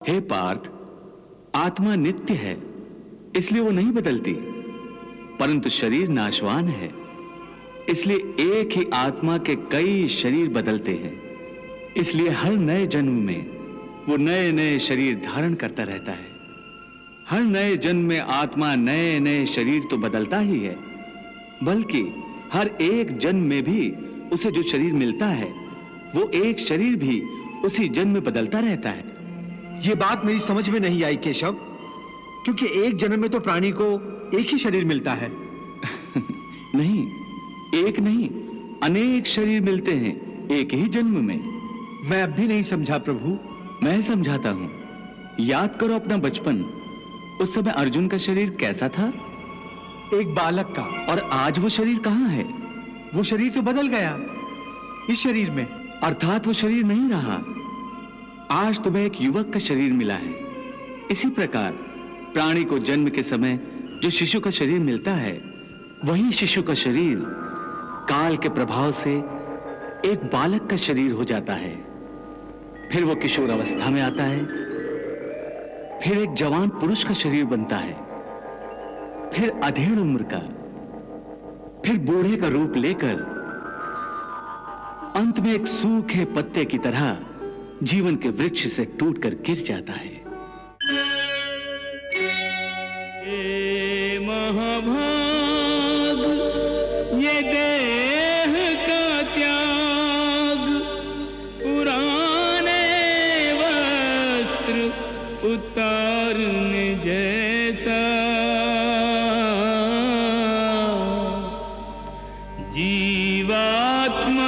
हे पार्थ, आत्मा नित्य है, इसलिए वो नहीं बदलती, परंतु शरीर नाशवान है, इसलिए एक ही आत्मा के कई शरीर बदलते हैं। इसलिए हर नए जन्म में वो नए नए शरीर धारण करता रहता है। हर नए जन्म में आत्मा नए नए शरीर तो बदलता ही है, बल्कि हर एक जन्म में भी उसे जो शरीर मिलता है वो एक शरीर भी उसी जन्म में बदलता रहता है। ये बात मेरी समझ में नहीं आई केशव, क्योंकि एक जन्म में तो प्राणी को एक ही शरीर मिलता है। नहीं, एक नहीं, अनेक शरीर मिलते हैं एक ही जन्म में। मैं अब भी नहीं समझा प्रभु। मैं समझाता हूं। याद करो अपना बचपन। उस समय अर्जुन का शरीर कैसा था? एक बालक का। और आज वो शरीर कहां है? वो शरीर तो बदल गया इस शरीर में। अर्थात वो शरीर नहीं रहा। आज तुम्हें एक युवक का शरीर मिला है। इसी प्रकार प्राणी को जन्म के समय जो शिशु का शरीर मिलता है, वही शिशु का शरीर काल के प्रभाव से एक बालक का शरीर हो जाता है। फिर वो किशोर अवस्था में आता है, फिर एक जवान पुरुष का शरीर बनता है, फिर अधेड़ उम्र का, फिर बूढ़े का रूप लेकर अंत में एक सूखे पत्ते की तरह जीवन के वृक्ष से टूटकर गिर जाता है। हे महाभाग, ये देह का त्याग, पुराने वस्त्र उतारने जैसा, जीवात्मा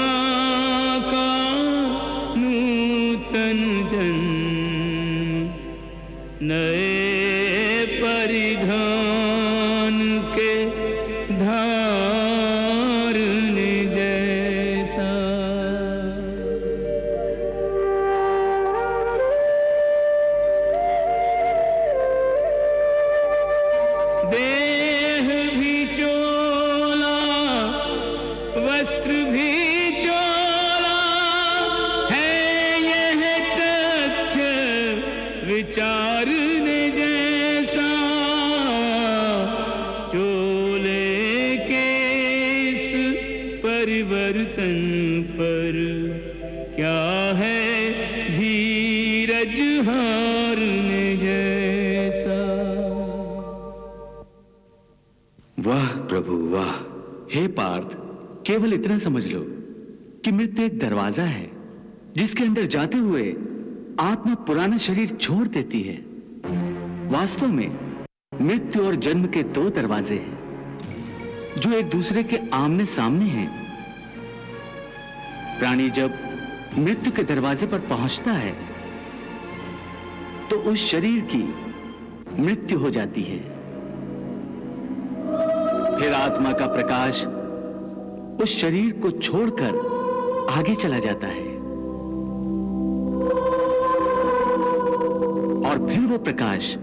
नए परिधान के धारने जैसा। देह भी चोला, वस्त्र भी चोला है, यह तथ्य विचारने जैसा। चोले के इस परिवर्तन पर क्या है धीरज हारने जैसा। वाह प्रभु वाह। हे पार्थ, केवल इतना समझ लो कि मृत्यु एक दरवाजा है जिसके अंदर जाते हुए आत्मा पुराना शरीर छोड़ देती है। वास्तव में मृत्यु और जन्म के दो दरवाजे हैं जो एक दूसरे के आमने सामने हैं। प्राणी जब मृत्यु के दरवाजे पर पहुंचता है तो उस शरीर की मृत्यु हो जाती है। फिर आत्मा का प्रकाश उस शरीर को छोड़कर आगे चला जाता है और फिर वो प्रकाश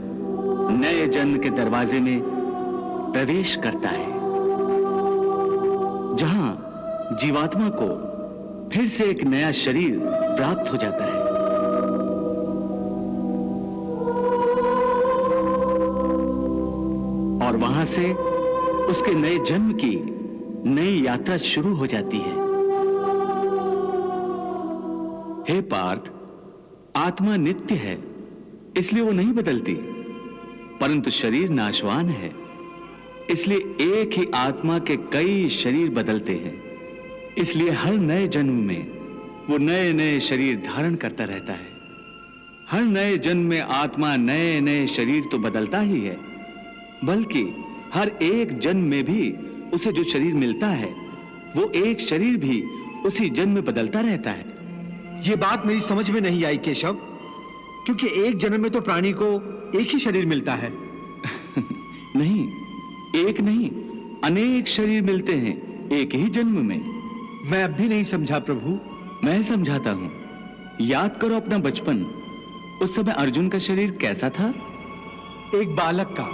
नए जन्म के दरवाजे में प्रवेश करता है, जहां जीवात्मा को फिर से एक नया शरीर प्राप्त हो जाता है। और वहां से उसके नए जन्म की नई यात्रा शुरू हो जाती है। हे पार्थ, आत्मा नित्य है, इसलिए वो नहीं बदलती, परंतु शरीर नाशवान है, इसलिए एक ही आत्मा के कई शरीर बदलते हैं। इसलिए हर नए जन्म में वो नए नए शरीर धारण करता रहता है। हर नए जन्म में आत्मा नए नए शरीर तो बदलता ही है, बल्कि हर एक जन्म में भी उसे जो शरीर मिलता है वो एक शरीर भी उसी जन्म में बदलता रहता है। ये बात मेरी समझ में नहीं आई केशव, क्योंकि एक जन्म में तो प्राणी को एक ही शरीर मिलता है। नहीं, एक नहीं, अनेक शरीर मिलते हैं एक ही जन्म में। मैं अब भी नहीं समझा प्रभु। मैं समझाता हूं। याद करो अपना बचपन। उस समय अर्जुन का शरीर कैसा था? एक बालक का।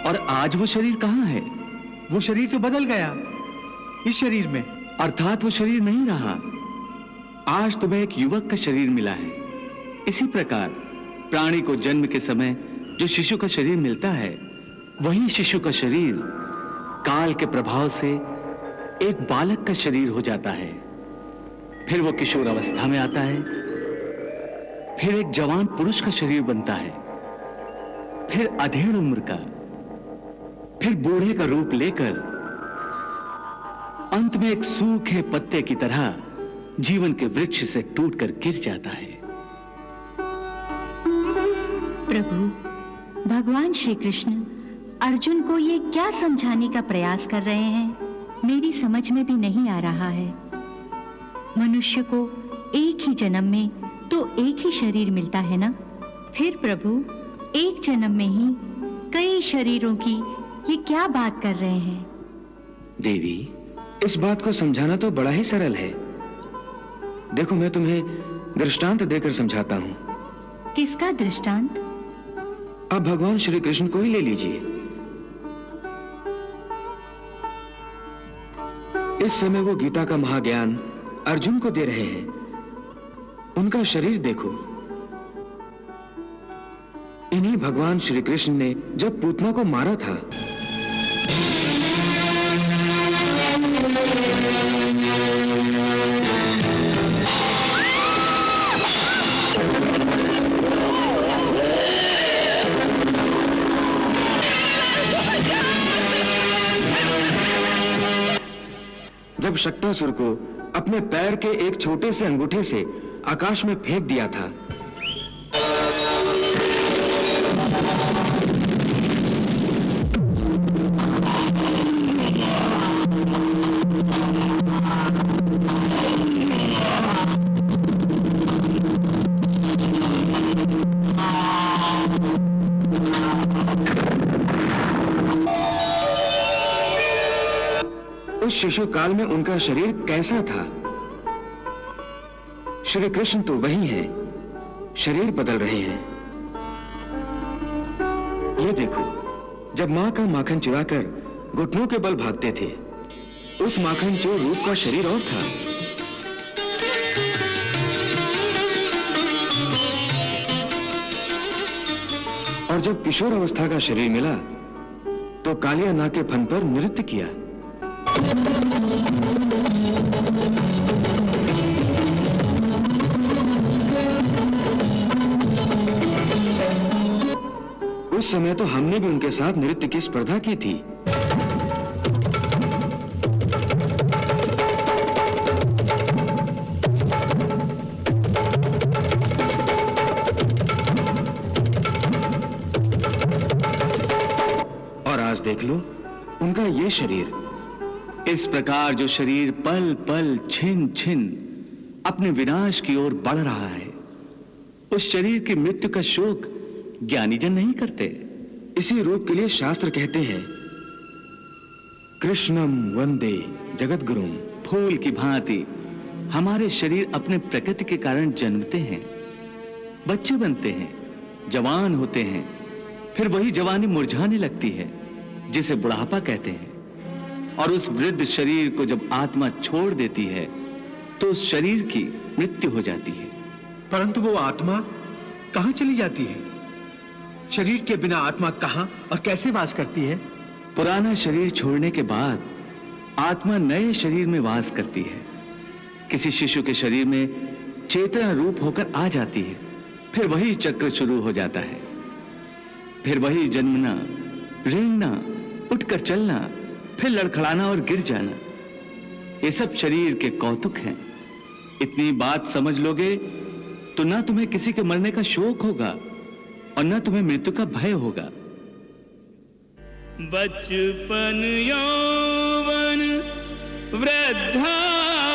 और आज वो शरीर कहां है? वो शरीर तो बदल गया इस शरीर में। अर्थात वो शरीर नहीं रहा। आज तुम्हें एक युवक का शरीर मिला है। इसी प्रकार प्राणी को जन्म के समय जो शिशु का शरीर मिलता है, वही शिशु का शरीर काल के प्रभाव से एक बालक का शरीर हो जाता है। फिर वो किशोर अवस्था में आता है, फिर एक जवान पुरुष का शरीर बनता है, फिर अधेड़ उम्र का, फिर बूढ़े का रूप लेकर अंत में एक सूखे पत्ते की तरह जीवन के वृक्ष से टूटकर गिर जाता है। प्रभु, भगवान श्री कृष्ण अर्जुन को ये क्या समझाने का प्रयास कर रहे हैं, मेरी समझ में भी नहीं आ रहा है। मनुष्य को एक ही जन्म में तो एक ही शरीर मिलता है ना? फिर प्रभु, एक जन्म में ही कई शरीरों की ये क्या बात कर रहे हैं? देवी, इस बात को समझाना तो बड़ा ही सरल है। देखो, मैं तुम्हें दृष्टांत देकर समझाता हूं। किसका दृष्टांत? अब भगवान श्री कृष्ण को ही ले लीजिए। इस समय वो गीता का महाज्ञान अर्जुन को दे रहे हैं। उनका शरीर देखो। इन्हीं भगवान श्री कृष्ण ने जब पूतना को मारा था, जब शक्तासुर को अपने पैर के एक छोटे से अंगूठे से आकाश में फेंक दिया था, उस शिशु काल में उनका शरीर कैसा था? श्री कृष्ण तो वही हैं, शरीर बदल रहे हैं। ये देखो, जब मां का माखन चुराकर घुटनों के बल भागते थे, उस माखन चोर रूप का शरीर और था। और जब किशोर अवस्था का शरीर मिला तो कालिया नाग के फन पर नृत्य किया। उस समय तो हमने भी उनके साथ नृत्य की स्पर्धा की थी। और आज देख लो उनका ये शरीर। इस प्रकार जो शरीर पल पल छिन छिन अपने विनाश की ओर बढ़ रहा है, उस शरीर की मृत्यु का शोक ज्ञानी जन नहीं करते। इसी रूप के लिए शास्त्र कहते हैं, कृष्णम वंदे जगद्गुरुम। फूल की भांति हमारे शरीर अपने प्रकृति के कारण जन्मते हैं, बच्चे बनते हैं, जवान होते हैं, फिर वही जवानी मुरझाने लगती है जिसे बुढ़ापा कहते हैं। और उस वृद्ध शरीर को जब आत्मा छोड़ देती है तो उस शरीर की मृत्यु हो जाती है। परंतु वो आत्मा कहां चली जाती है? शरीर के बिना आत्मा कहां और कैसे वास करती है? पुराना शरीर छोड़ने के बाद आत्मा नए शरीर में वास करती है। किसी शिशु के शरीर में चेतना रूप होकर आ जाती है, फिर वही चक्र शुरू हो जाता है। फिर वही जन्मना, रेंगना, उठकर चलना, फिर लड़खड़ाना और गिर जाना। ये सब शरीर के कौतुक हैं। इतनी बात समझ लोगे तो ना तुम्हें किसी के मरने का शोक होगा और ना तुम्हें मृत्यु का भय होगा। बचपन यौवन वृद्धावस्था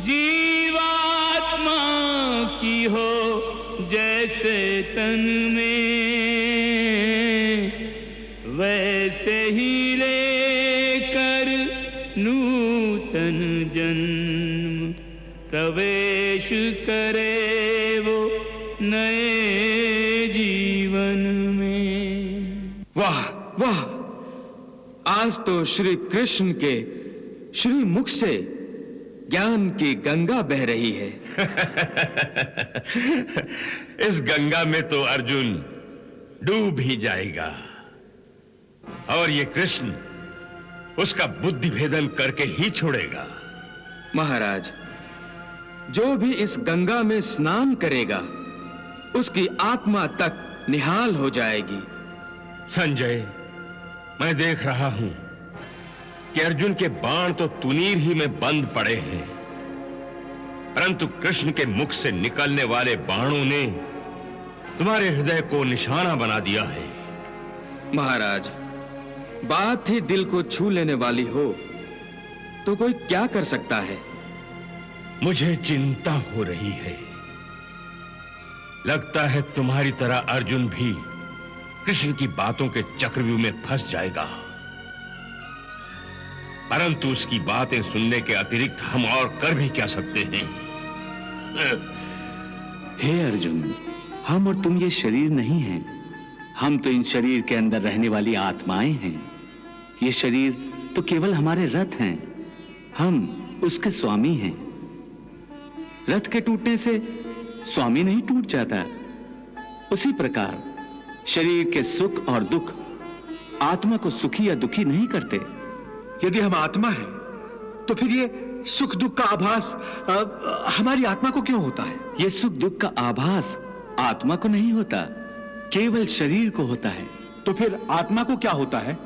जीवात्मा की हो जैसे तन में, वैसे ही लेकर नूतन जन्म प्रवेश करे वो नए जीवन में। वाह वाह, आज तो श्री कृष्ण के श्री मुख से ज्ञान की गंगा बह रही है। इस गंगा में तो अर्जुन डूब ही जाएगा और ये कृष्ण उसका बुद्धि भेदन करके ही छोड़ेगा। महाराज, जो भी इस गंगा में स्नान करेगा उसकी आत्मा तक निहाल हो जाएगी। संजय, मैं देख रहा हूं कि अर्जुन के बाण तो तुनीर ही में बंद पड़े हैं, परंतु कृष्ण के मुख से निकलने वाले बाणों ने तुम्हारे हृदय को निशाना बना दिया है। महाराज, बात ही दिल को छू लेने वाली हो तो कोई क्या कर सकता है? मुझे चिंता हो रही है। लगता है तुम्हारी तरह अर्जुन भी कृष्ण की बातों के चक्रव्यूह में फंस जाएगा, परंतु उसकी बातें सुनने के अतिरिक्त हम और कर भी क्या सकते हैं? हे अर्जुन, हम और तुम ये शरीर नहीं हैं, हम तो इन शरीर के अंदर रहने वाली आत्माएं हैं। ये शरीर तो केवल हमारे रथ हैं, हम उसके स्वामी हैं। रथ के टूटने से स्वामी नहीं टूट जाता, उसी प्रकार शरीर के सुख और दुख आत्मा को सुखी या दुखी नहीं करते। यदि हम आत्मा हैं, तो फिर ये सुख दुख का आभास हमारी आत्मा को क्यों होता है? ये सुख दुख का आभास आत्मा को नहीं होता, केवल शरीर को होता है। तो फिर आत्मा को क्या होता है?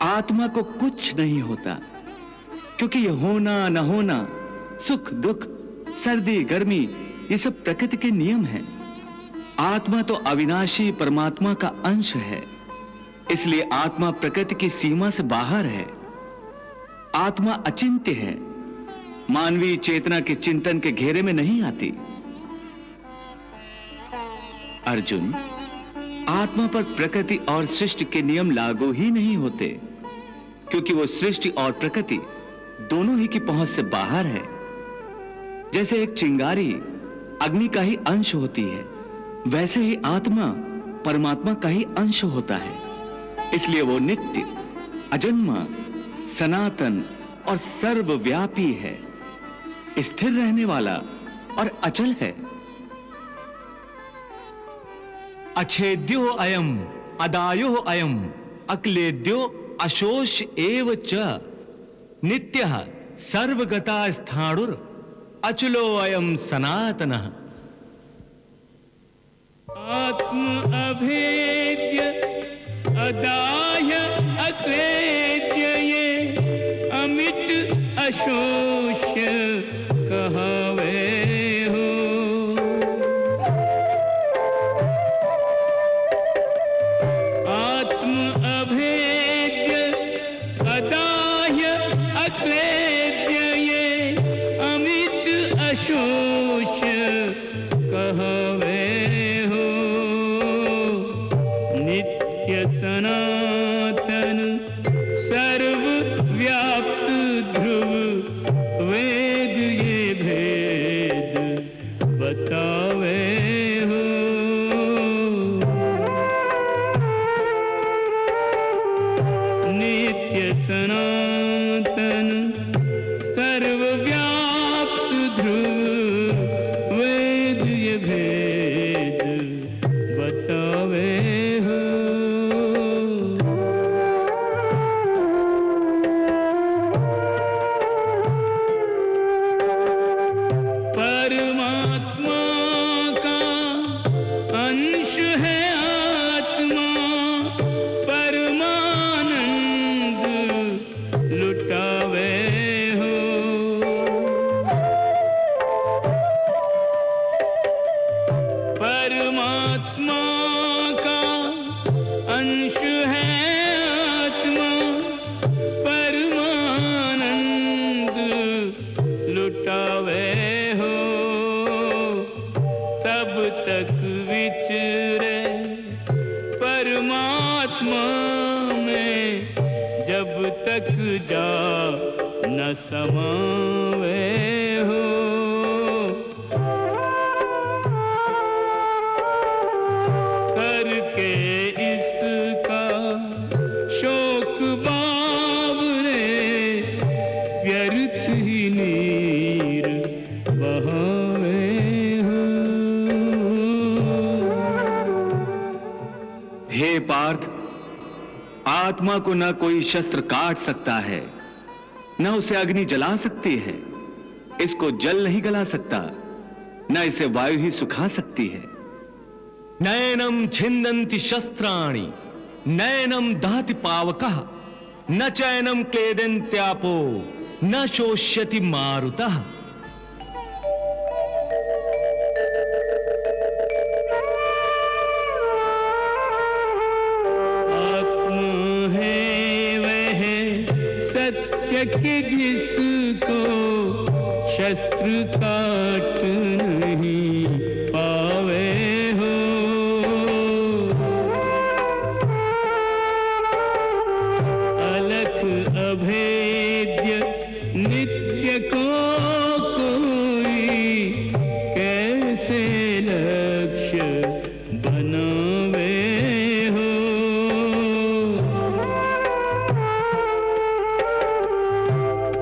आत्मा को कुछ नहीं होता, क्योंकि ये होना न होना, सुख दुख, सर्दी गर्मी, ये सब प्रकृति के नियम हैं। आत्मा तो अविनाशी परमात्मा का अंश है, इसलिए आत्मा प्रकृति की सीमा से बाहर है। आत्मा अचिंत्य है, मानवीय चेतना के चिंतन के घेरे में नहीं आती। अर्जुन, आत्मा पर प्रकृति और सृष्टि के नियम लागू ही नहीं होते, क्योंकि वो सृष्टि और प्रकृति दोनों ही की पहुंच से बाहर है। जैसे एक चिंगारी अग्नि का ही अंश होती है, वैसे ही आत्मा परमात्मा का ही अंश होता है। इसलिए वो नित्य, अजन्मा, सनातन और सर्वव्यापी है, स्थिर रहने वाला और अचल है। अछेद्यो अयम अदायो अयम अक्लेद्यो अशोष एव च नित्यः सर्वगता स्थाणुर अचलो अयम सनातनः। आत्म अभेद्य अदाह्य अक्लेद्य ये अमिट अशोष्य कहावे हो। आत्म अभेद्य अदाह्य अक्लेद्य ये अमिट अशोष्य कहावे हो। नित्य सनातन सर्वव्याप्त ध्रुव वेद ये भेद बतावे हो। नित्य सनातन सर्वव्याप्त ध्रुव वेद ये भेद बतावे हो। परमात्मा का अंश है आत्मा, परमानंद लुटावे हो। परमात्मा का अंश है आत्मा, परमानंद लुटावे हो। तब तक विचरे परमात्मा में, जब तक जा न समावे हो। करके इसका हे पार्थ, आत्मा को न कोई शस्त्र काट सकता है, न उसे अग्नि जला सकती है, इसको जल नहीं गला सकता, न इसे वायु ही सुखा सकती है। नैनम छिन्दन्ति शस्त्राणि नैनम दहति पावकः न चैनम क्लेदन्त्यापो न शोष्यति मारुतः। आत्मा है वह सत्य कि जिसको शस्त्र काट नहीं पावे हो। अलख अभेद्य नित्य को कोई कैसे लक्ष्य बनावे हो।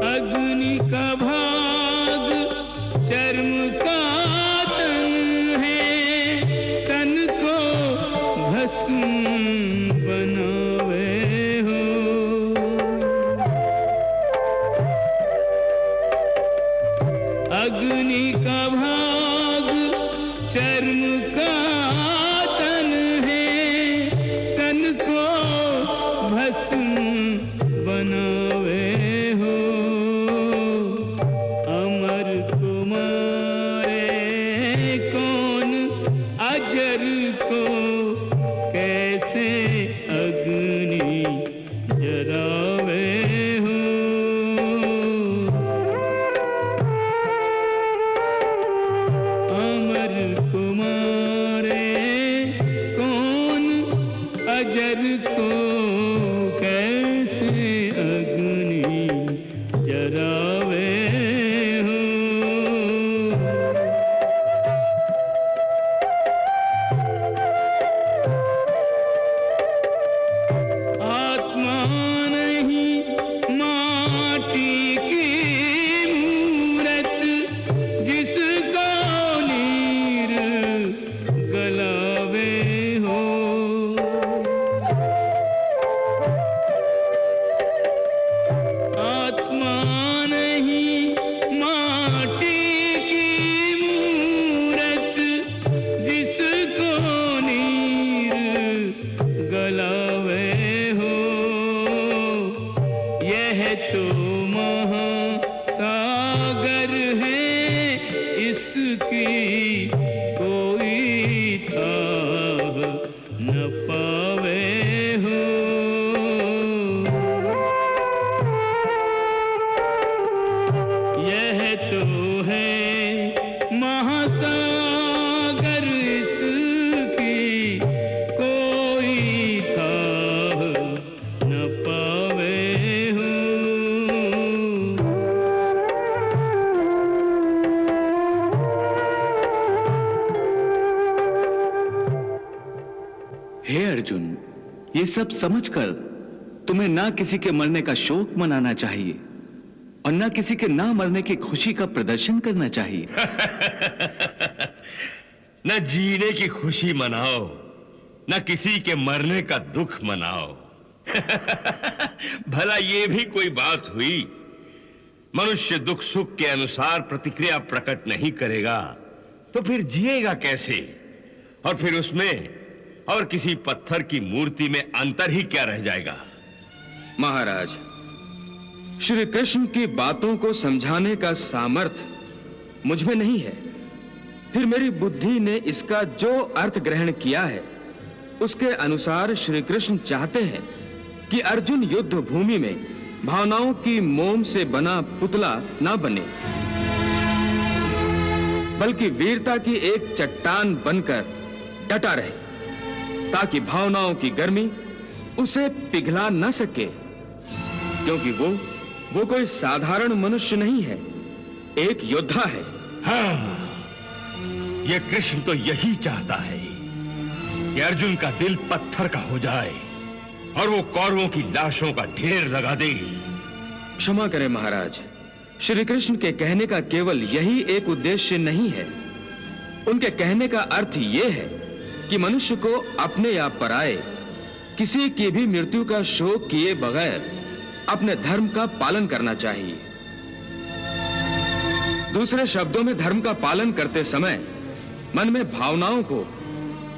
अग्नि का भाग चर्म का तन है, तन को भस्म बनावे हो। अग्नि का भाग चर्म का तन है, तन को भस्म बनावे हो। अमर कुमारे कौन अजर को कैसे अग्नि जरावे हो। अमर कुमारे कौन अजर को कैसे अग्नि जरावे हो। आत्मा नहीं माटी की मूरत जिसको नीर गलावे हो। आत्मा नहीं माटी की मूरत जिसको नीर गलावे हो। यह तो महासागर है, इसकी कोई थाह न पावे हो। यह तो है महासागर, इसकी कोई थाह न पावे हो। हे अर्जुन, ये सब समझकर तुम्हें ना किसी के मरने का शोक मनाना चाहिए और ना किसी के ना मरने की खुशी का प्रदर्शन करना चाहिए। न जीने की खुशी मनाओ, न किसी के मरने का दुख मनाओ। भला ये भी कोई बात हुई? मनुष्य दुख सुख के अनुसार प्रतिक्रिया प्रकट नहीं करेगा तो फिर जिएगा कैसे? और फिर उसमें और किसी पत्थर की मूर्ति में अंतर ही क्या रह जाएगा? महाराज, श्री कृष्ण की बातों को समझाने का सामर्थ्य मुझ में नहीं है। फिर मेरी बुद्धि ने इसका जो अर्थ ग्रहण किया है उसके अनुसार श्री कृष्ण चाहते हैं कि अर्जुन युद्ध भूमि में भावनाओं की मोम से बना पुतला ना बने, बल्कि वीरता की एक चट्टान बनकर डटा रहे, ताकि भावनाओं की गर्मी उसे पिघला न सके, क्योंकि वो कोई साधारण मनुष्य नहीं है, एक योद्धा है। हाँ, ये कृष्ण तो यही चाहता है कि अर्जुन का दिल पत्थर का हो जाए और वो कौरवों की लाशों का ढेर लगा दे। क्षमा करें महाराज, श्री कृष्ण के कहने का केवल यही एक उद्देश्य नहीं है। उनके कहने का अर्थ यह है कि मनुष्य को अपने या पराये किसी की भी मृत्यु का शोक किए बगैर अपने धर्म का पालन करना चाहिए। दूसरे शब्दों में, धर्म का पालन करते समय मन में भावनाओं को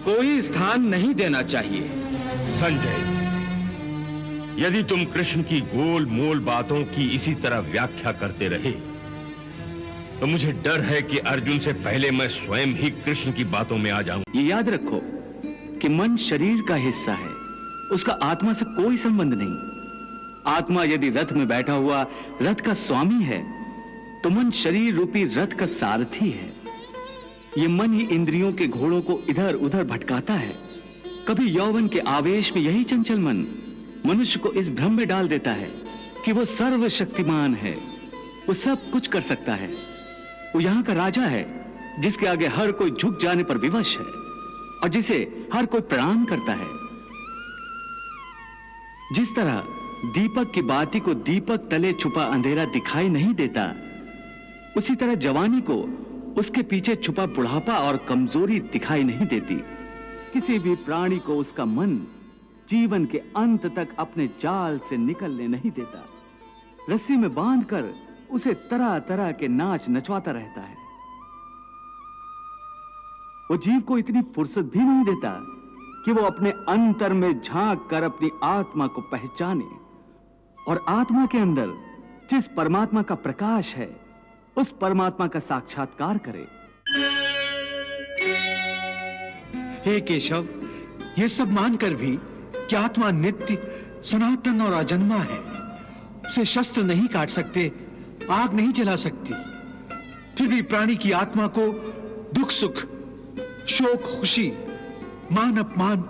कोई स्थान नहीं देना चाहिए। संजय, यदि तुम कृष्ण की गोल मोल बातों की इसी तरह व्याख्या करते रहे तो मुझे डर है कि अर्जुन से पहले मैं स्वयं ही कृष्ण की बातों में आ जाऊं। ये याद रखो कि मन शरीर का हिस्सा है, उसका आत्मा से कोई संबंध नहीं। आत्मा यदि रथ में बैठा हुआ रथ का स्वामी है तो मन शरीर रूपी रथ का सारथी है। ये मन ही इंद्रियों के घोड़ों को इधर उधर भटकाता है। कभी यौवन के आवेश में यही चंचल मन मनुष्य को इस भ्रम में डाल देता है कि वो सर्वशक्तिमान है, वो सब कुछ कर सकता है, वो यहां का राजा है जिसके आगे हर कोई झुक जाने पर विवश है और जिसे हर कोई प्रणाम करता है। जिस तरह दीपक की बाती को दीपक तले छुपा अंधेरा दिखाई नहीं देता, उसी तरह जवानी को उसके पीछे छुपा बुढ़ापा और कमजोरी दिखाई नहीं देती। किसी भी प्राणी को उसका मन जीवन के अंत तक अपने जाल से निकलने नहीं देता। रस्सी में बांधकर उसे तरह तरह के नाच नचवाता रहता है। वो जीव को इतनी फुर्सत भी नहीं देता कि वो अपने अंतर में झांक कर अपनी आत्मा को पहचाने और आत्मा के अंदर जिस परमात्मा का प्रकाश है उस परमात्मा का साक्षात्कार करे। हे केशव, ये सब मानकर भी कि आत्मा नित्य, सनातन और अजन्मा है, उसे शस्त्र नहीं काट सकते, आग नहीं जला सकती, फिर भी प्राणी की आत्मा को दुख सुख, शोक खुशी, मान अपमान,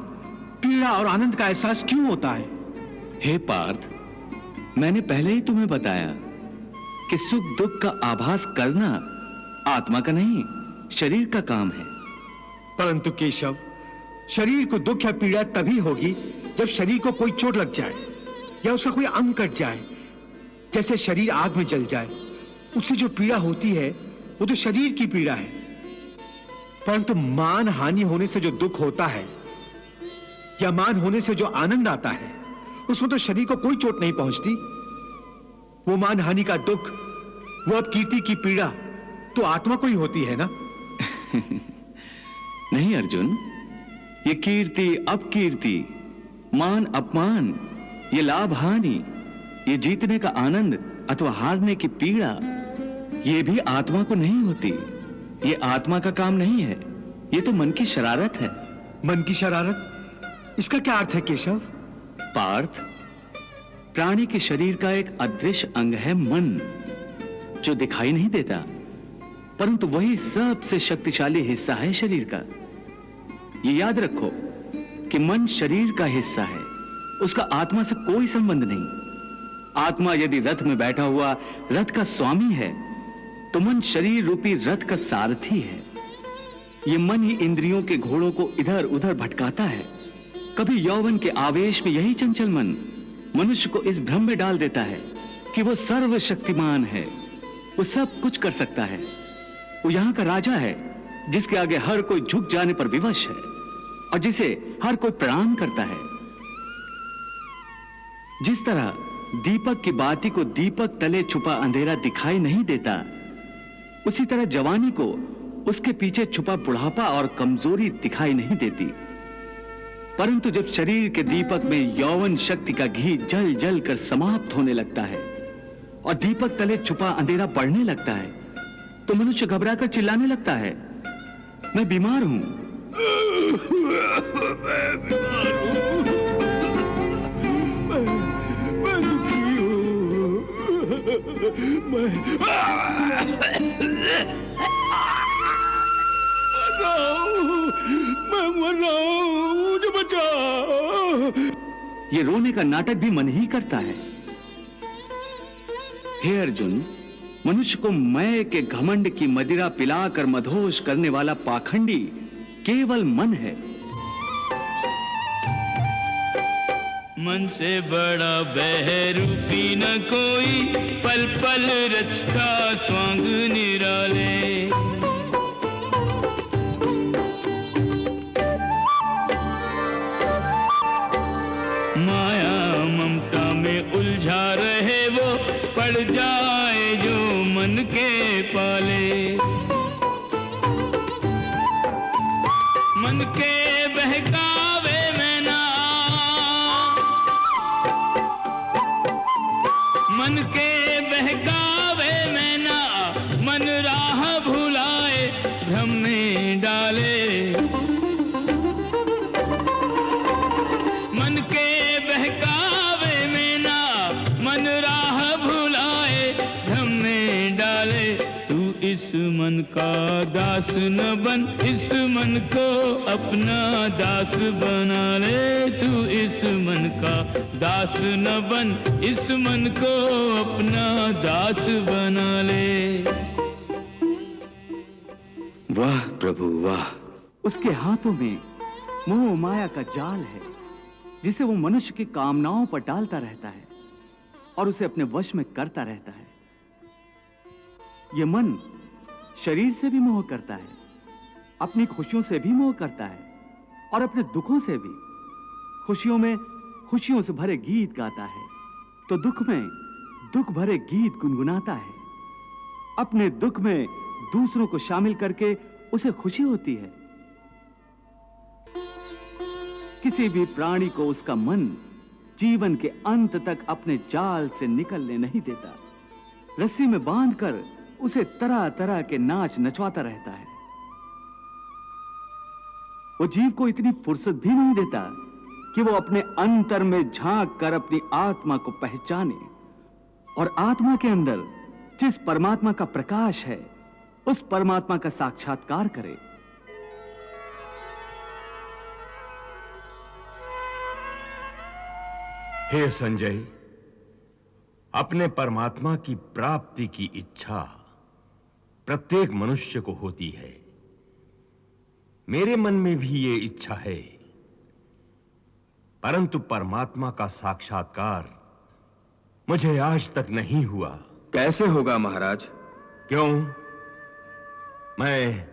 पीड़ा और आनंद का एहसास क्यों होता है? हे पार्थ, मैंने पहले ही तुम्हें बताया कि सुख दुख का आभास करना आत्मा का नहीं, शरीर का काम है। परंतु केशव, शरीर को दुख या पीड़ा तभी होगी जब शरीर को कोई चोट लग जाए या उसका कोई अंग कट जाए। जैसे शरीर आग में जल जाए, उससे जो पीड़ा होती है वो तो शरीर की पीड़ा है। परंतु मान हानि होने से जो दुख होता है या मान होने से जो आनंद आता है, उसमें तो शरीर को कोई चोट नहीं पहुंचती। वो मान हानि का दुख, वो अपकीर्ति की पीड़ा तो आत्मा को ही होती है ना? नहीं अर्जुन, ये कीर्ति अपकीर्ति, मान अपमान, ये लाभ हानि, ये जीतने का आनंद अथवा हारने की पीड़ा, ये भी आत्मा को नहीं होती। ये आत्मा का काम नहीं है, ये तो मन की शरारत है। मन की शरारत, इसका क्या अर्थ है केशव? पार्थ, प्राणी के शरीर का एक अदृश्य अंग है मन, जो दिखाई नहीं देता, परंतु वही सबसे शक्तिशाली हिस्सा है शरीर का। ये याद रखो कि मन शरीर का हिस्सा है, उसका आत्मा से कोई संबंध नहीं। आत्मा यदि रथ में बैठा हुआ रथ का स्वामी है तो मन शरीर रूपी रथ का सारथी है। ये मन ही इंद्रियों के घोड़ों को इधर उधर भटकाता है। कभी यौवन के आवेश में यही चंचल मन मनुष्य को इस भ्रम में डाल देता है कि वो सर्वशक्तिमान है, वो सब कुछ कर सकता है, वो यहां का राजा है जिसके आगे हर कोई झुक जाने पर विवश है और जिसे हर कोई प्रणाम करता है। जिस तरह दीपक की बाती को दीपक तले छुपा अंधेरा दिखाई नहीं देता, उसी तरह जवानी को उसके पीछे छुपा बुढ़ापा और कमजोरी दिखाई नहीं देती। परंतु जब शरीर के दीपक में यौवन शक्ति का घी जल जल कर समाप्त होने लगता है और दीपक तले छुपा अंधेरा बढ़ने लगता है, तो मनुष्य घबराकर चिल्लाने लगता है, मैं बीमार हूं। मैं दुखी हूं, मैं मर रहा हूं, मुझे बचाओ। ये रोने का नाटक भी मन ही करता है। हे अर्जुन, मनुष्य को मैं के घमंड की मदिरा पिलाकर मदहोश करने वाला पाखंडी केवल मन है। मन से बड़ा बहरूपी न कोई, पल पल रचता स्वांग निराले। माया ममता में उलझा रहे वो पड़ जाए जो मन के पाले। मन के बहकावे में ना, मन के बहकावे में ना, मन राह भुलाए भ्रम में डाले। मन के बहकावे में ना, मन राह भुलाए भ्रम में डाले। तू इस मन का दास न बन, इस मन को अपना दास बना ले। तू इस मन का दास न बन, इस मन को अपना दास बना ले। वाह प्रभु वाह। उसके हाथों में मोह माया का जाल है जिसे वो मनुष्य की कामनाओं पर डालता रहता है और उसे अपने वश में करता रहता है। ये मन शरीर से भी मोह करता है, अपनी खुशियों से भी मोह करता है और अपने दुखों से भी। खुशियों में खुशियों से भरे गीत गाता है तो दुख में दुख भरे गीत गुनगुनाता है। अपने दुख में दूसरों को शामिल करके उसे खुशी होती है। किसी भी प्राणी को उसका मन जीवन के अंत तक अपने जाल से निकलने नहीं देता। रस्सी में बांधकर उसे तरह तरह के नाच नचवाता रहता है। वो जीव को इतनी फुर्सत भी नहीं देता कि वो अपने अंतर में झांक कर अपनी आत्मा को पहचाने और आत्मा के अंदर जिस परमात्मा का प्रकाश है उस परमात्मा का साक्षात्कार करे। हे संजय, अपने परमात्मा की प्राप्ति की इच्छा प्रत्येक मनुष्य को होती है। मेरे मन में भी ये इच्छा है, परंतु परमात्मा का साक्षात्कार मुझे आज तक नहीं हुआ। कैसे होगा महाराज? क्यों? मैं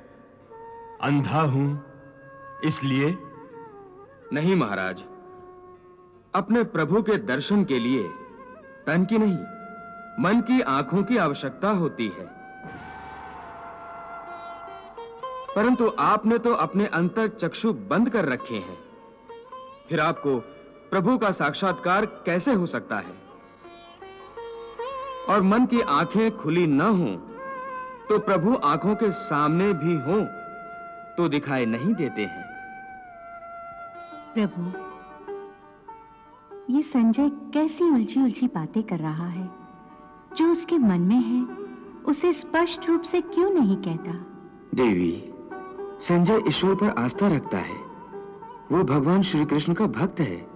अंधा हूं इसलिए? नहीं महाराज, अपने प्रभु के दर्शन के लिए तन की नहीं, मन की आंखों की आवश्यकता होती है। परंतु आपने तो अपने अंतर चक्षु बंद कर रखे हैं, फिर आपको प्रभु का साक्षात्कार कैसे हो सकता है? और मन की आंखें खुली न हों तो प्रभु आंखों के सामने भी हों तो दिखाई नहीं देते हैं। प्रभु, ये संजय कैसी उलझी उलझी बातें कर रहा है। जो उसके मन में है उसे स्पष्ट रूप से क्यों नहीं कहता? देवी, संजय ईश्वर पर आस्था रखता है, वो भगवान श्री कृष्ण का भक्त है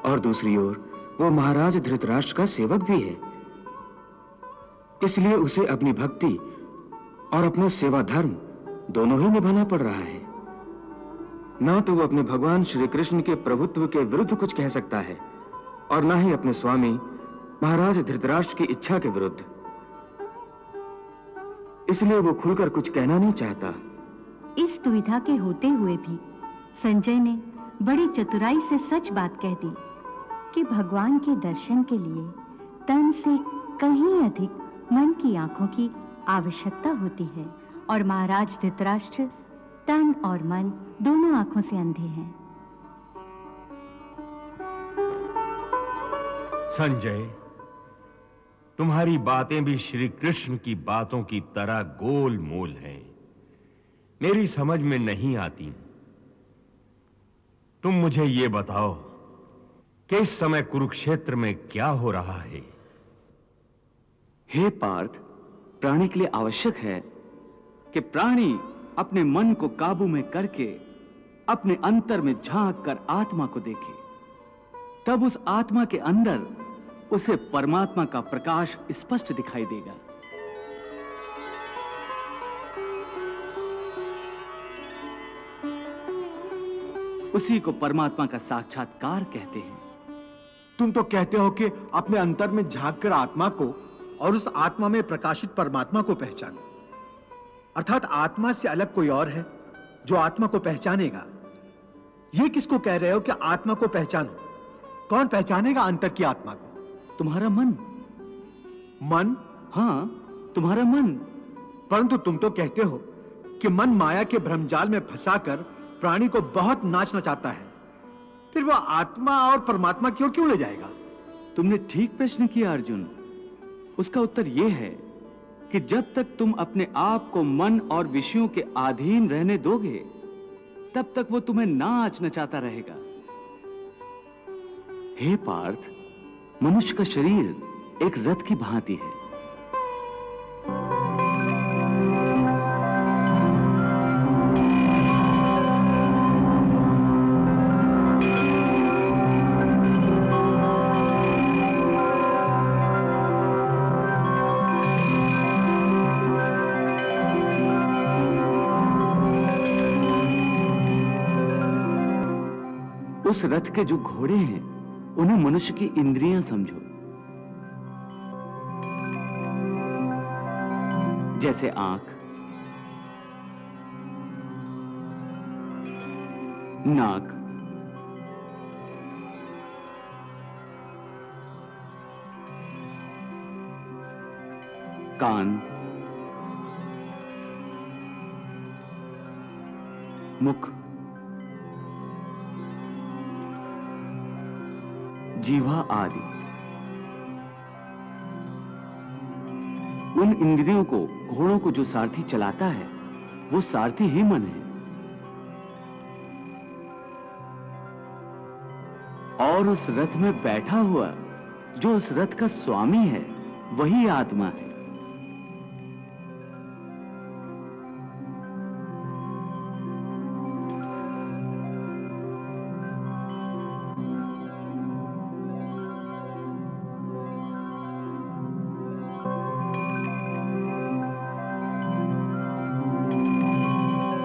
और दूसरी ओर वो महाराज धृतराष्ट्र का सेवक भी है। इसलिए उसे अपनी भक्ति और अपना सेवा धर्म दोनों ही निभाना पड़ रहा है। ना तो वो अपने भगवान श्री कृष्ण के प्रभुत्व के विरुद्ध कुछ कह सकता है और ना ही अपने स्वामी महाराज धृतराष्ट्र की इच्छा के विरुद्ध। इसलिए वो खुलकर कुछ कहना नहीं चाहता। इस दुविधा के होते हुए भी संजय ने बड़ी चतुराई से सच बात कह दी कि भगवान के दर्शन के लिए तन से कहीं अधिक मन की आंखों की आवश्यकता होती है और महाराज धृतराष्ट्र तन और मन दोनों आंखों से अंधे हैं। संजय, तुम्हारी बातें भी श्री कृष्ण की बातों की तरह गोल मोल हैं, मेरी समझ में नहीं आती। तुम मुझे ये बताओ कि इस समय कुरुक्षेत्र में क्या हो रहा है? हे पार्थ, प्राणी के लिए आवश्यक है कि प्राणी अपने मन को काबू में करके अपने अंतर में झांक कर आत्मा को देखे। तब उस आत्मा के अंदर उसे परमात्मा का प्रकाश स्पष्ट दिखाई देगा। उसी को परमात्मा का साक्षात्कार कहते हैं। तुम तो कहते हो कि अपने अंतर में झांक कर आत्मा को और उस आत्मा में प्रकाशित परमात्मा को पहचानो, अर्थात आत्मा से अलग कोई और है जो आत्मा को पहचानेगा। ये किसको कह रहे हो कि आत्मा को पहचानो? कौन पहचानेगा अंतर की आत्मा को? तुम्हारा मन। मन? हाँ, तुम्हारा मन। परंतु तुम तो कहते हो कि मन माया के भ्रमजाल में फंसाकर प्राणी को बहुत नाच नचाता है, फिर वह आत्मा और परमात्मा की ओर क्यों ले जाएगा? तुमने ठीक प्रश्न किया अर्जुन। उसका उत्तर यह है कि जब तक तुम अपने आप को मन और विषयों के अधीन रहने दोगे, तब तक वो तुम्हें नाच नचाता रहेगा। हे पार्थ, मनुष्य का शरीर एक रथ की भांति है। उस रथ के जो घोड़े हैं, उन्हें मनुष्य की इंद्रियां समझो। जैसे आंख, नाक, कान, मुख, जीवा आदि। उन इंद्रियों को, घोड़ों को जो सारथी चलाता है, वो सारथी ही मन है। और उस रथ में बैठा हुआ जो उस रथ का स्वामी है, वही आत्मा है।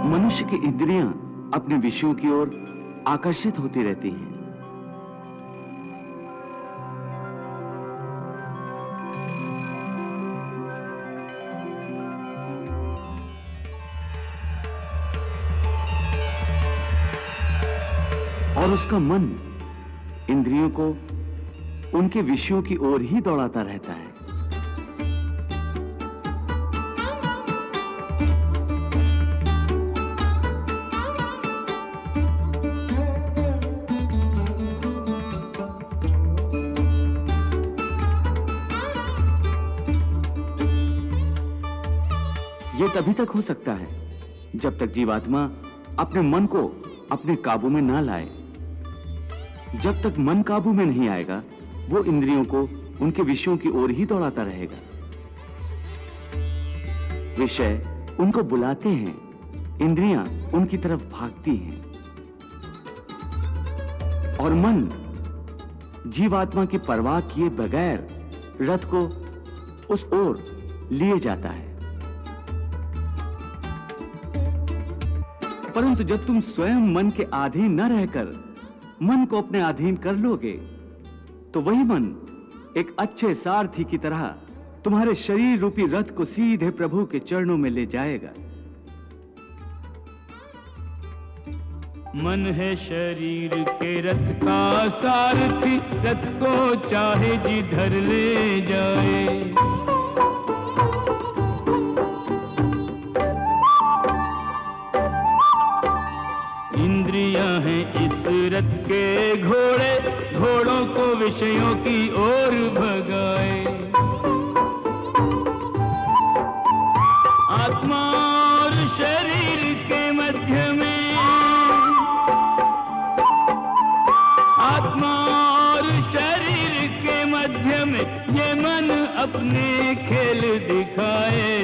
मनुष्य की इंद्रियां अपने विषयों की ओर आकर्षित होती रहती हैं। और उसका मन इंद्रियों को उनके विषयों की ओर ही दौड़ाता रहता है। ये तभी तक हो सकता है जब तक जीवात्मा अपने मन को अपने काबू में ना लाए। जब तक मन काबू में नहीं आएगा, वो इंद्रियों को उनके विषयों की ओर ही दौड़ाता रहेगा। विषय उनको बुलाते हैं, इंद्रियां उनकी तरफ भागती हैं, और मन जीवात्मा की परवाह किए बगैर रथ को उस ओर लिए जाता है। परंतु जब तुम स्वयं मन के अधीन न रहकर मन को अपने अधीन कर लोगे, तो वही मन एक अच्छे सारथी की तरह तुम्हारे शरीर रूपी रथ को सीधे प्रभु के चरणों में ले जाएगा। मन है शरीर के रथ का सारथी, रथ को चाहे जिधर ले जाए। इंद्रियां हैं इस रथ के घोड़े, घोड़ों को विषयों की ओर भगाए। आत्मा और शरीर के मध्य में, आत्मा और शरीर के मध्य में ये मन अपने खेल दिखाए।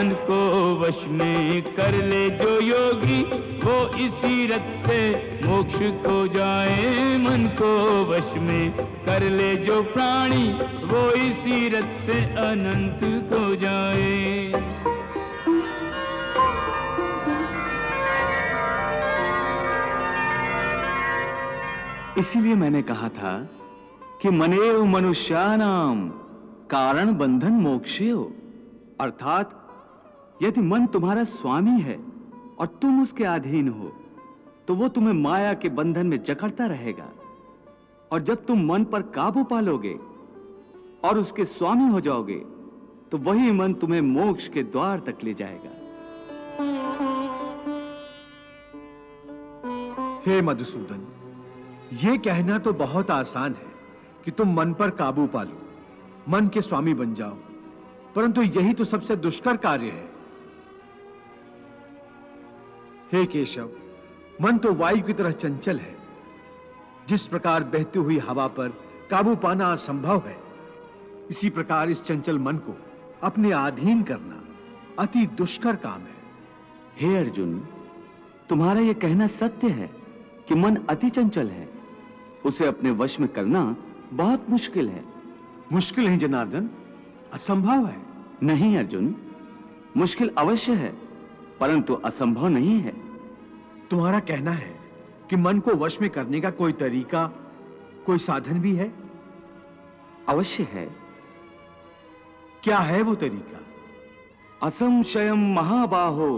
मन को वश में कर ले जो योगी, वो इसी रथ से मोक्ष को जाए। मन को वश में कर ले जो प्राणी, वो इसी रथ से अनंत को जाए। इसीलिए मैंने कहा था कि मनेव मनुष्यानाम कारण बंधन मोक्षेय, अर्थात यदि मन तुम्हारा स्वामी है और तुम उसके अधीन हो तो वो तुम्हें माया के बंधन में जकड़ता रहेगा, और जब तुम मन पर काबू पालोगे और उसके स्वामी हो जाओगे तो वही मन तुम्हें मोक्ष के द्वार तक ले जाएगा। हे मधुसूदन, ये कहना तो बहुत आसान है कि तुम मन पर काबू पालो, मन के स्वामी बन जाओ, परंतु यही तो सबसे दुष्कर कार्य है। हे केशव, मन तो वायु की तरह चंचल है। जिस प्रकार बहती हुई हवा पर काबू पाना असंभव है, इसी प्रकार इस चंचल मन को अपने अधीन करना अति दुष्कर काम है। हे अर्जुन, तुम्हारा यह कहना सत्य है कि मन अति चंचल है, उसे अपने वश में करना बहुत मुश्किल है। मुश्किल नहीं जनार्दन, असंभव है। नहीं अर्जुन, मुश्किल अवश्य है परंतु असंभव नहीं है। तुम्हारा कहना है कि मन को वश में करने का कोई तरीका, कोई साधन भी है? अवश्य है। क्या है वो तरीका? असंशयम महाबाहो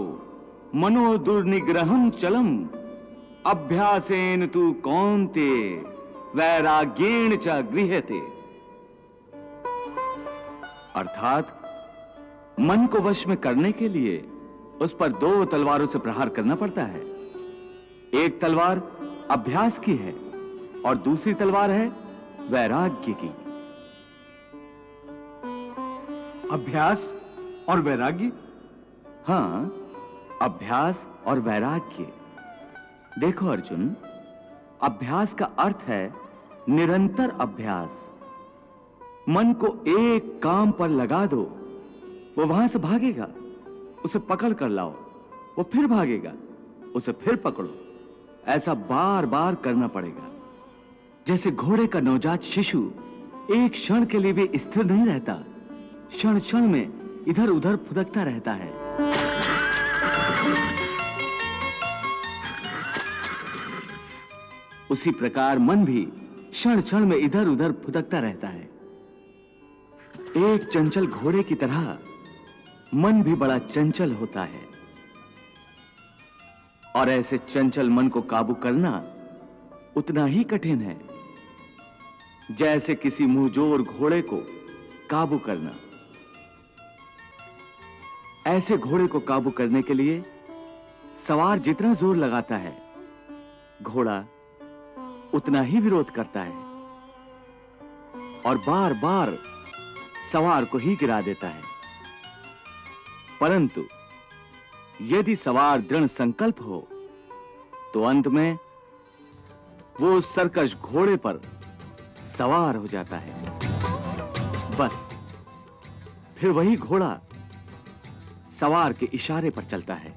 मनो दुर्निग्रहम चलम अभ्यासेन तु कौन्ते वैराग्येण च गृह्यते। अर्थात मन को वश में करने के लिए उस पर दो तलवारों से प्रहार करना पड़ता है। एक तलवार अभ्यास की है और दूसरी तलवार है वैराग्य की। अभ्यास और वैराग्य? हां, अभ्यास और वैराग्य। देखो अर्जुन, अभ्यास का अर्थ है निरंतर अभ्यास। मन को एक काम पर लगा दो, वो वहां से भागेगा, उसे पकड़ कर लाओ, वो फिर भागेगा, उसे फिर पकड़ो। ऐसा बार बार करना पड़ेगा। जैसे घोड़े का नवजात शिशु एक क्षण के लिए भी स्थिर नहीं रहता, क्षण क्षण में इधर उधर फुदकता रहता है। उसी प्रकार मन भी क्षण क्षण में इधर उधर फुदकता रहता है। एक चंचल घोड़े की तरह मन भी बड़ा चंचल होता है, और ऐसे चंचल मन को काबू करना उतना ही कठिन है जैसे किसी मुंहजोर घोड़े को काबू करना। ऐसे घोड़े को काबू करने के लिए सवार जितना जोर लगाता है, घोड़ा उतना ही विरोध करता है और बार बार सवार को ही गिरा देता है। परंतु यदि सवार दृढ़ संकल्प हो तो अंत में वो सरकश घोड़े पर सवार हो जाता है। बस फिर वही घोड़ा सवार के इशारे पर चलता है।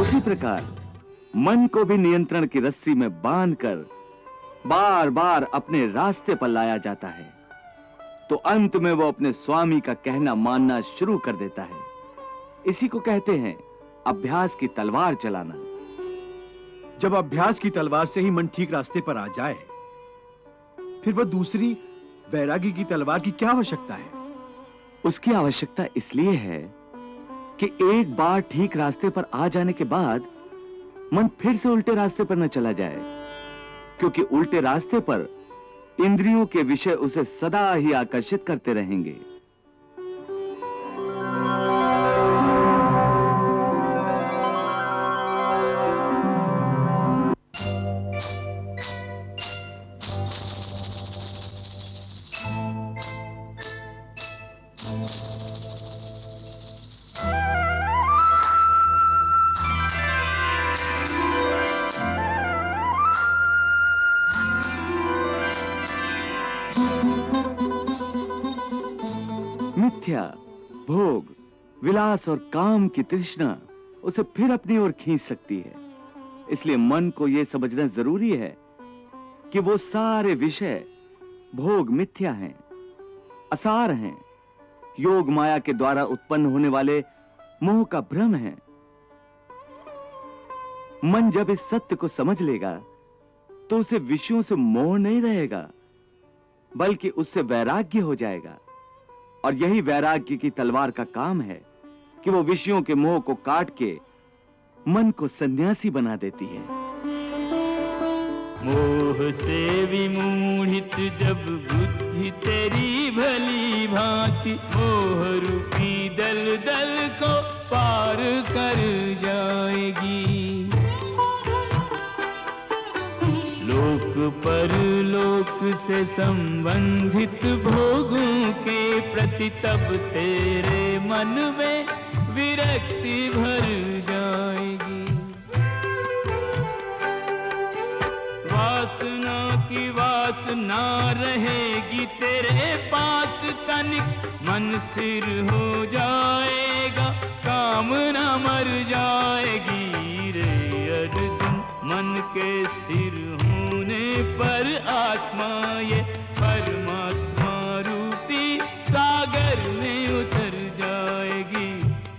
उसी प्रकार मन को भी नियंत्रण की रस्सी में बांधकर बार बार अपने रास्ते पर लाया जाता है, तो अंत में वो अपने स्वामी का कहना मानना शुरू कर देता है। इसी को कहते हैं अभ्यास की तलवार चलाना। जब अभ्यास की तलवार से ही मन ठीक रास्ते पर आ जाए, फिर वह दूसरी वैरागी की तलवार की क्या आवश्यकता है? उसकी आवश्यकता इसलिए है कि एक बार ठीक रास्ते पर आ जाने के बाद मन फिर से उल्टे रास्ते पर न चला जाए, क्योंकि उल्टे रास्ते पर इंद्रियों के विषय उसे सदा ही आकर्षित करते रहेंगे। मिथ्या, भोग, विलास और काम की तृष्णा उसे फिर अपनी ओर खींच सकती है। इसलिए मन को यह समझना जरूरी है कि वो सारे विषय भोग मिथ्या हैं, असार हैं, योग माया के द्वारा उत्पन्न होने वाले मोह का भ्रम है। मन जब इस सत्य को समझ लेगा तो उसे विषयों से मोह नहीं रहेगा, बल्कि उससे वैराग्य हो जाएगा। और यही वैराग्य की तलवार का काम है कि वो विषयों के मोह को काट के मन को सन्यासी बना देती है। मोह से विमोहित जब बुद्धि तेरी भली भांति मोह रूपी दलदल को पार कर जाएगी। लोक परलोक से संबंधित भोगों के प्रति तब तेरे मन में विरक्ति भर जाएगी। वासना की वासना रहेगी तेरे पास तनिक, मन स्थिर हो जाएगा, कामना मर जाएगी रे अर्जुन। मन के स्थिर होने पर आत्मा ये परमात्मा रूपी सागर में उतर जाएगी,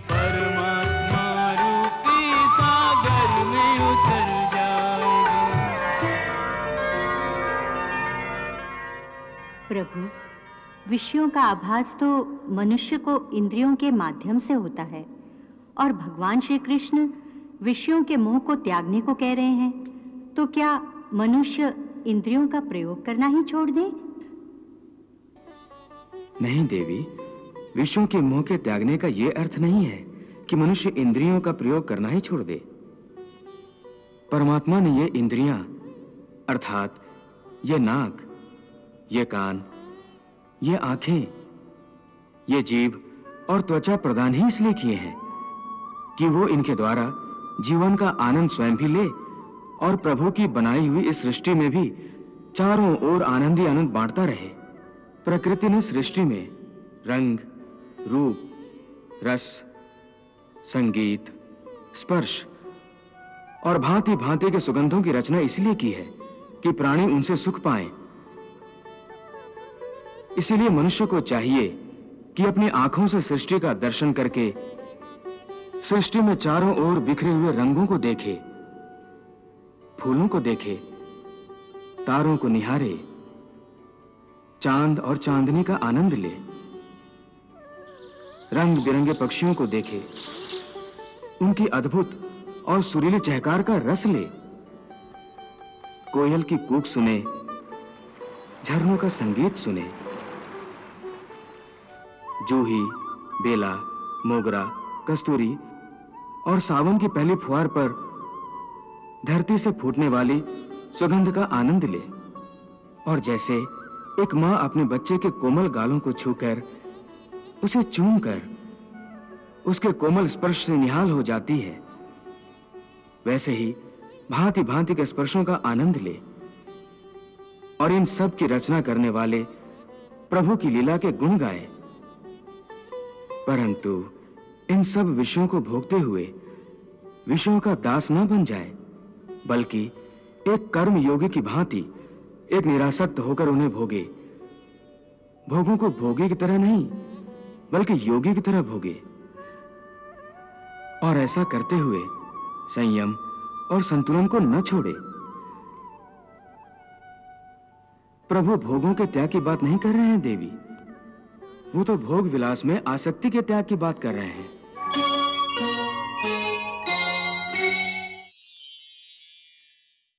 परमात्मा रूपी सागर में उतर जाएगी। प्रभु, विषयों का आभास तो मनुष्य को इंद्रियों के माध्यम से होता है, और भगवान श्री कृष्ण विषयों के मोह को त्यागने को कह रहे हैं, तो क्या मनुष्य इंद्रियों का प्रयोग करना ही छोड़ दे? नहीं देवी, विषयों के मोह के त्यागने का यह अर्थ नहीं है कि मनुष्य इंद्रियों का प्रयोग करना ही छोड़ दे। परमात्मा ने ये इंद्रियां अर्थात ये नाक, ये कान, ये आंखें, ये जीभ और त्वचा प्रदान ही इसलिए किए हैं कि वो इनके द्वारा जीवन का आनंद स्वयं भी ले और प्रभु की बनाई हुई इस सृष्टि में भी चारों ओर आनंद ही आनंद बांटता रहे। प्रकृति ने सृष्टि में रंग, रूप, रस, संगीत, स्पर्श और भांति भांति के सुगंधों की रचना इसलिए की है कि प्राणी उनसे सुख पाएं। इसीलिए मनुष्य को चाहिए कि अपनी आंखों से सृष्टि का दर्शन करके सृष्टि में चारों ओर बिखरे हुए रंगों को देखे, फूलों को देखे, तारों को निहारे, चांद और चांदनी का आनंद ले, रंग बिरंगे पक्षियों को देखे, उनकी अद्भुत और सुरीली चहकार का रस ले, कोयल की कूक सुने, झरनों का संगीत सुने, जूही, बेला, मोगरा, कस्तूरी और सावन की पहली फुहार पर धरती से फूटने वाली सुगंध का आनंद ले। और जैसे एक मां अपने बच्चे के कोमल गालों को छूकर, उसे चूमकर उसके कोमल स्पर्श से निहाल हो जाती है, वैसे ही भांति भांति के स्पर्शों का आनंद ले और इन सब की रचना करने वाले प्रभु की लीला के गुण गाए। परंतु इन सब विषयों को भोगते हुए विषयों का दास न बन जाए, बल्कि एक कर्म योगी की भांति एक निरासक्त होकर उन्हें भोगे। भोगों को भोगी की तरह नहीं, बल्कि योगी की तरह भोगे। और ऐसा करते हुए संयम और संतुलन को न छोड़े। प्रभु भोगों के त्याग की बात नहीं कर रहे हैं देवी, वो तो भोग विलास में आसक्ति के त्याग की बात कर रहे हैं।